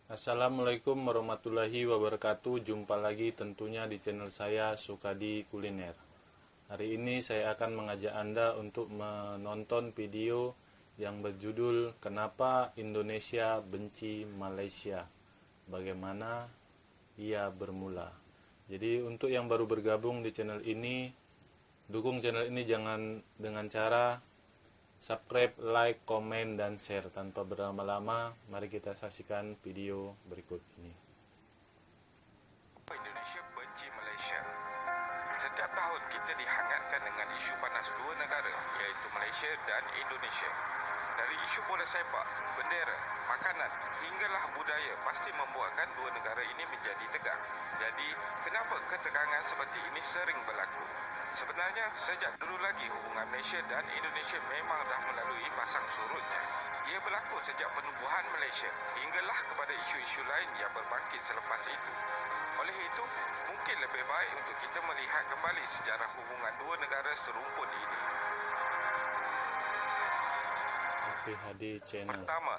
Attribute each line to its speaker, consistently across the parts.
Speaker 1: Assalamualaikum warahmatullahi wabarakatuh. Jumpa lagi tentunya di channel saya Sukadi Kuliner. Hari ini saya akan mengajak Anda untuk menonton video yang berjudul Kenapa Indonesia Benci Malaysia. Bagaimana ia bermula. Jadi untuk yang baru bergabung di channel ini, dukung channel ini jangan dengan cara subscribe, like, komen, dan share. Tanpa berlama-lama, mari kita saksikan video berikut ini.
Speaker 2: Indonesia benci Malaysia. Setiap tahun kita dihangatkan dengan isu panas dua negara, iaitu Malaysia dan Indonesia. Dari isu bola sepak, bendera, makanan, hinggalah budaya pasti membuatkan dua negara ini menjadi tegang. Jadi, kenapa ketegangan seperti ini sering berlaku? Sebenarnya, sejak dulu lagi hubungan Malaysia dan Indonesia memang dah melalui pasang surutnya. Ia berlaku sejak penubuhan Malaysia, hinggalah kepada isu-isu lain yang berbangkit selepas itu. Oleh itu, mungkin lebih baik untuk kita melihat kembali sejarah hubungan dua negara serumpun ini.
Speaker 1: PHD Channel.
Speaker 2: Pertama,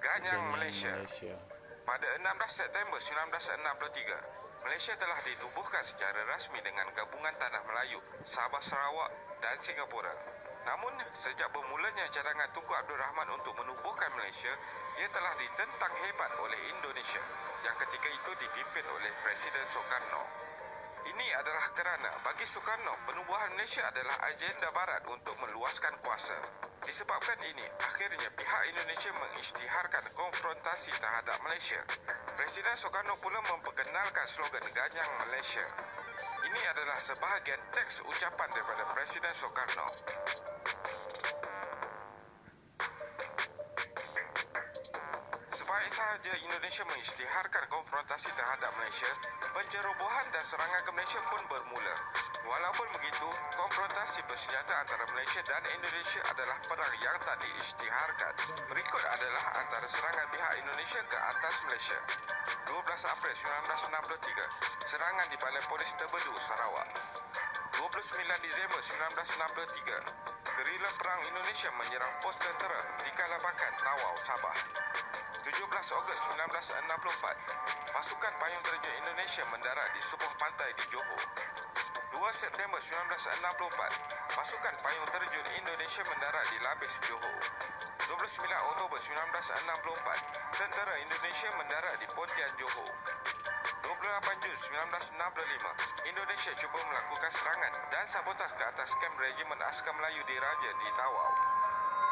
Speaker 2: Ganyang Malaysia.
Speaker 1: Malaysia.
Speaker 2: Pada 16 September 1963, Malaysia telah ditubuhkan secara rasmi dengan gabungan Tanah Melayu, Sabah Sarawak dan Singapura. Namun, sejak bermulanya cadangan Tunku Abdul Rahman untuk menubuhkan Malaysia, ia telah ditentang hebat oleh Indonesia yang ketika itu dipimpin oleh Presiden Soekarno. Ini adalah kerana bagi Soekarno, penubuhan Malaysia adalah agenda barat untuk meluaskan kuasa. Disebabkan ini, akhirnya pihak Indonesia mengisytiharkan konfrontasi terhadap Malaysia. Presiden Soekarno pula memperkenalkan slogan Ganyang Malaysia. Ini adalah sebahagian teks ucapan daripada Presiden Soekarno. Sebaik sahaja Indonesia mengisytiharkan konfrontasi terhadap Malaysia, pencerobohan dan serangan ke Malaysia pun bermula. Walaupun begitu, konfrontasi bersenjata antara Malaysia dan Indonesia adalah perang yang tak diisytiharkan. Berikut adalah antara serangan pihak Indonesia ke atas Malaysia. 12 April 1963, serangan di Balai Polis Terbedu, Sarawak. 29 Disember 1963, gerila perang Indonesia menyerang pos tentera di Kalabakan, Tawau, Sabah. 17 Ogos 1964, pasukan payung terjun Indonesia mendarat di sebuah pantai di Johor. 2 September 1964, pasukan payung terjun Indonesia mendarat di Labis, Johor. 29 Oktober 1964, tentera Indonesia mendarat di Pontian, Johor. 28 Jun 1965, Indonesia cuba melakukan serangan dan sabotaj ke atas kem Regimen Askar Melayu Diraja di Tawau.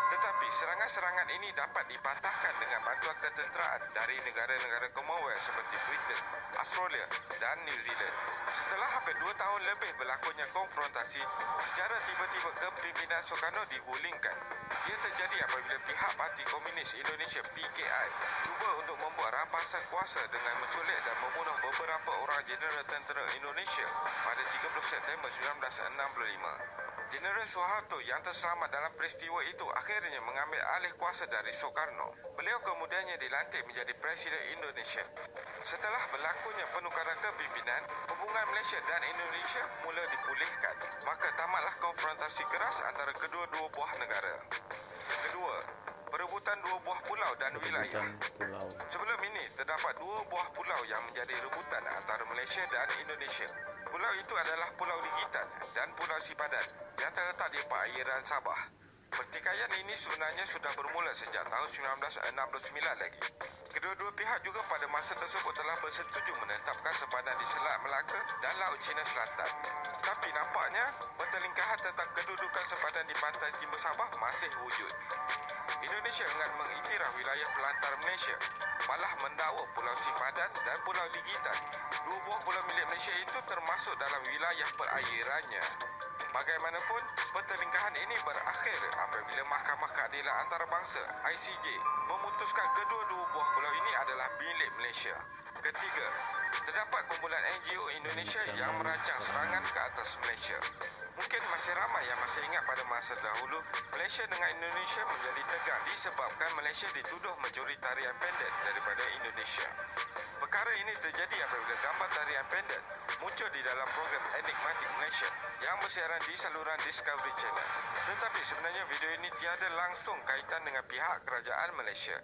Speaker 2: Tetapi serangan-serangan ini dapat dipatahkan dengan bantuan ketenteraan dari negara-negara Commonwealth seperti Britain, Australia dan New Zealand. Setelah hampir 2 tahun lebih berlakunya konfrontasi, secara tiba-tiba kepimpinan Soekarno digulingkan. Ia terjadi apabila pihak Parti Komunis Indonesia PKI cuba untuk membuat rampasan kuasa dengan menculik dan membunuh beberapa orang jeneral tentera Indonesia pada 30 September 1965. Jeneral Soeharto yang terselamat dalam peristiwa itu akhirnya mengambil alih kuasa dari Soekarno. Beliau kemudiannya dilantik menjadi Presiden Indonesia. Setelah berlakunya penukaran kepimpinan, hubungan Malaysia dan Indonesia mula dipulihkan. Maka tamatlah konfrontasi keras antara kedua-dua buah negara. Kedua, perebutan dua buah pulau dan wilayah. Sebelum ini, terdapat dua buah pulau yang menjadi rebutan antara Malaysia dan Indonesia. Pulau itu adalah Pulau Ligitan dan Pulau Sipadan yang terletak di perairan Sabah. Pertikaian ini sebenarnya sudah bermula sejak tahun 1969 lagi. Kedua-dua pihak juga pada masa tersebut telah bersetuju menetapkan sepadan di Selat Melaka dan Laut Cina Selatan. Tapi nampaknya pertelingkahan tentang kedudukan sepadan di pantai timur Sabah masih wujud. Indonesia enggan mengiktiraf wilayah pelantar Malaysia, malah mendakwa Pulau Sipadan dan Pulau Ligitan. Dua buah pulau milik Malaysia itu termasuk dalam wilayah perairannya. Bagaimanapun, pertelingkahan ini berakhir apabila Mahkamah Keadilan Antarabangsa ICJ memutuskan kedua-dua buah pulau ini adalah milik Malaysia. Ketiga, terdapat kumpulan NGO Indonesia yang merancang serangan ke atas Malaysia. Mungkin masih ramai yang masih ingat pada masa dahulu, Malaysia dengan Indonesia menjadi tegang disebabkan Malaysia dituduh mencuri tarian pendek daripada Indonesia. Perkara ini terjadi apabila gambar tarian pendek muncul di dalam program Enigmatic Malaysia yang bersiaran di saluran Discovery Channel. Tetapi sebenarnya video ini tiada langsung kaitan dengan pihak kerajaan Malaysia.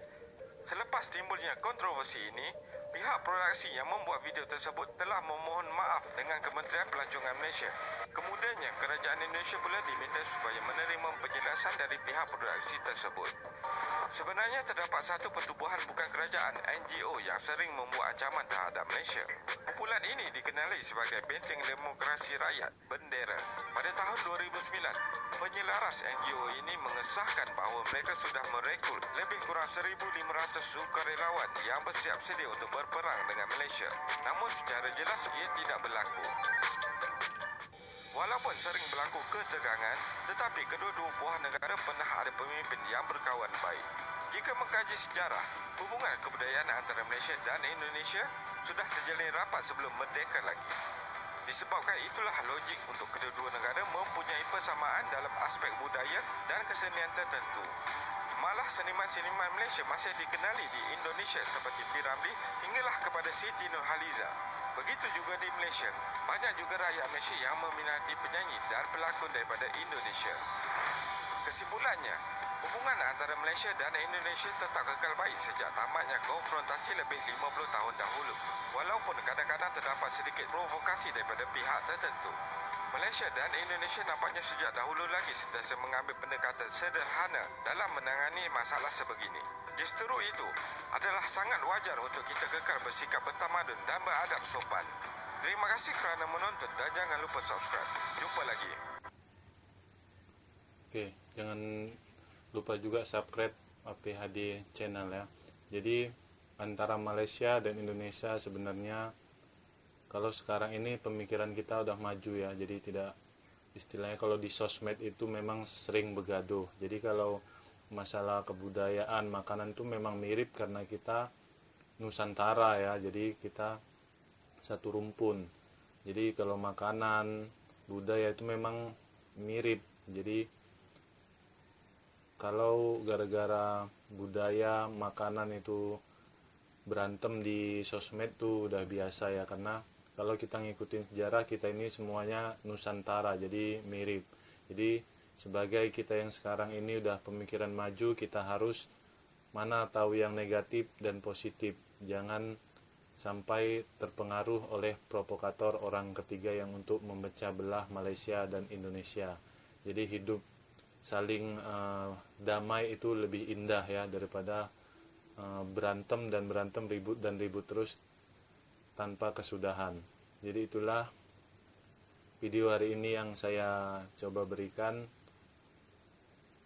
Speaker 2: Selepas timbulnya kontroversi ini, pihak produksi yang membuat video tersebut telah memohon maaf dengan Kementerian Pelancongan Malaysia. Kemudiannya, Kerajaan Indonesia pula diminta supaya menerima penjelasan dari pihak produksi tersebut. Sebenarnya terdapat satu pertubuhan bukan kerajaan NGO yang sering membuat ancaman terhadap Malaysia. Kumpulan ini dikenali sebagai Benteng Demokrasi Rakyat, Bendera. Pada tahun 2009, penyelaras NGO ini mengesahkan bahawa mereka sudah merekrut lebih kurang 1,500 sukarelawan yang bersiap sedia untuk berperang dengan Malaysia. Namun secara jelas ia tidak berlaku. Walaupun sering berlaku ketegangan, tetapi kedua-dua buah negara pernah ada pemimpin yang berkawan baik. Jika mengkaji sejarah, hubungan kebudayaan antara Malaysia dan Indonesia sudah terjalin rapat sebelum merdeka lagi. Disebabkan itulah logik untuk kedua-dua negara mempunyai persamaan dalam aspek budaya dan kesenian tertentu. Malah seniman-seniman Malaysia masih dikenali di Indonesia seperti P. Ramlee hinggalah kepada Siti Nurhaliza. Begitu juga di Malaysia, banyak juga rakyat Malaysia yang meminati penyanyi dan pelakon daripada Indonesia. Kesimpulannya, hubungan antara Malaysia dan Indonesia tetap kekal baik sejak tamatnya konfrontasi lebih 50 tahun dahulu. Walaupun kadang-kadang terdapat sedikit provokasi daripada pihak tertentu. Malaysia dan Indonesia nampaknya sejak dahulu lagi sentiasa mengambil pendekatan sederhana dalam menangani masalah sebegini. Justru itu adalah sangat wajar untuk kita kekal bersikap bertamadun dan beradab sopan. Terima kasih kerana menonton dan jangan lupa subscribe. Jumpa lagi.
Speaker 1: Oke, jangan lupa juga subscribe APHD channel ya. Jadi antara Malaysia dan Indonesia sebenarnya kalau sekarang ini pemikiran kita udah maju ya. Jadi tidak, istilahnya kalau di sosmed itu memang sering begaduh. Jadi kalau masalah kebudayaan, makanan itu memang mirip karena kita Nusantara ya. Jadi kita satu rumpun. Jadi kalau makanan, budaya itu memang mirip. Jadi kalau gara-gara budaya, makanan itu berantem di sosmed tuh udah biasa ya, karena kalau kita ngikutin sejarah, kita ini semuanya Nusantara, jadi mirip. Jadi sebagai kita yang sekarang ini udah pemikiran maju, kita harus mana tahu yang negatif dan positif. Jangan sampai terpengaruh oleh provokator orang ketiga yang untuk memecah belah Malaysia dan Indonesia. Jadi hidup saling damai itu lebih indah ya daripada berantem, ribut terus tanpa kesudahan. Jadi itulah video hari ini yang saya coba berikan.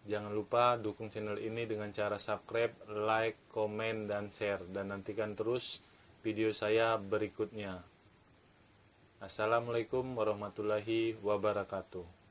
Speaker 1: Jangan lupa dukung channel ini dengan cara subscribe, like, komen, dan share. Dan nantikan terus video saya berikutnya. Assalamualaikum warahmatullahi wabarakatuh.